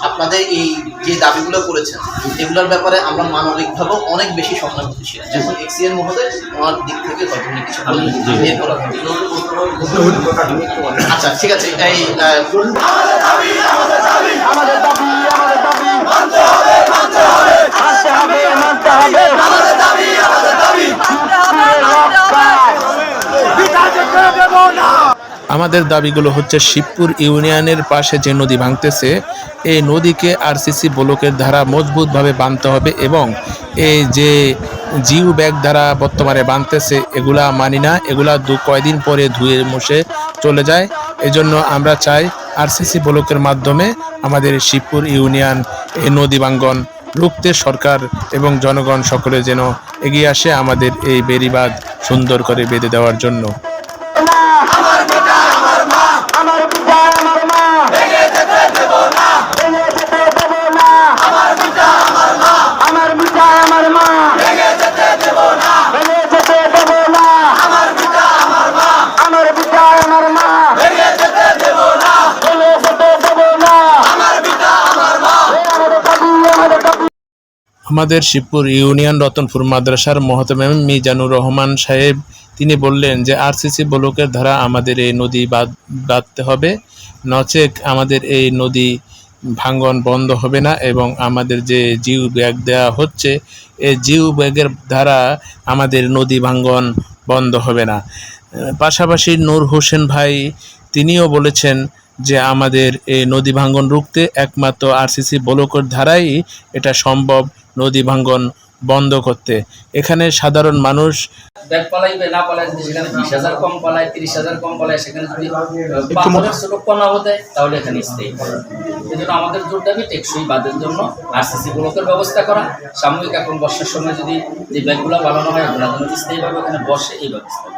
আপনাদের এই যে দাবিগুলো করেছেন এগুলোর ব্যাপারে আমরা মানবিকভাবেও অনেক বেশি সহানুভূতিশীল। যেমন এক্সিএন মহোদয় ওনার দিক থেকে হয়তো উনি কিছু বললেন। আচ্ছা ঠিক আছে, এই আমাদের দাবিগুলো হচ্ছে শিবপুর ইউনিয়নের পাশে যে নদী ভাঙতেছে এই নদীকে আরসিসি ব্লকের ধারা মজবুতভাবে বাঁধতে হবে এবং এই যে জিও ব্যাগ দ্বারা বর্তমানে বাঁধতেছে এগুলা মানি না, এগুলা কয়দিন পরে ধুয়ে মুছে চলে যায়। এজন্য আমরা চাই আরসিসি ব্লকের মাধ্যমে আমাদের শিবপুর ইউনিয়ন এই নদী ভাঙ্গন রুখতে সরকার এবং জনগণ সকলে যেন এগিয়ে আসে আমাদের এই বেড়িবাঁধ সুন্দর করে বেঁধে দেওয়ার জন্য। আমাদের শিবপুর ইউনিয়ন রতনপুর মাদ্রাসার মোহতামিম মিজানুর রহমান সাহেব তিনি বললেন যে আরসিসি ব্লকের ধারা আমাদের এই নদী বাঁধতে হবে, নচেত আমাদের এই নদী ভাঙ্গন বন্ধ হবে না এবং আমাদের যে জিও ব্যাগ দেওয়া হচ্ছে এই জিও ব্যাগের দ্বারা আমাদের নদী ভাঙ্গন বন্ধ হবে না। পাশাপাশি নূর হোসেন ভাই তিনিও বলেছেন যে আমাদের এই নদী ভাঙ্গন রুখতে একমাত্র আরসিসি ব্লকের ধারাই এটা সম্ভব নদী ভাঙ্গন বন্ধ করতে। এখানে সাধারণ মানুষ ব্যাগ পালাইবে না পালায়, যদি সেখানে 20,000 কম পালায়, 30,000 কম পালায়, সেখানে যদি 5,000 লোক কমাবো দেয় তাহলে এখানে স্থায়ী করে। এই জন্য আমাদের জোর দাবি টেকসই বাঁধের জন্য আরসিসি ব্লকের ব্যবস্থা করা, সাময়িক এখন বর্ষার সময় যদি যে ব্যাগগুলো বানানো হয় ওগুলো যেন স্থায়ীভাবে এখানে বসে এই ব্যবস্থা।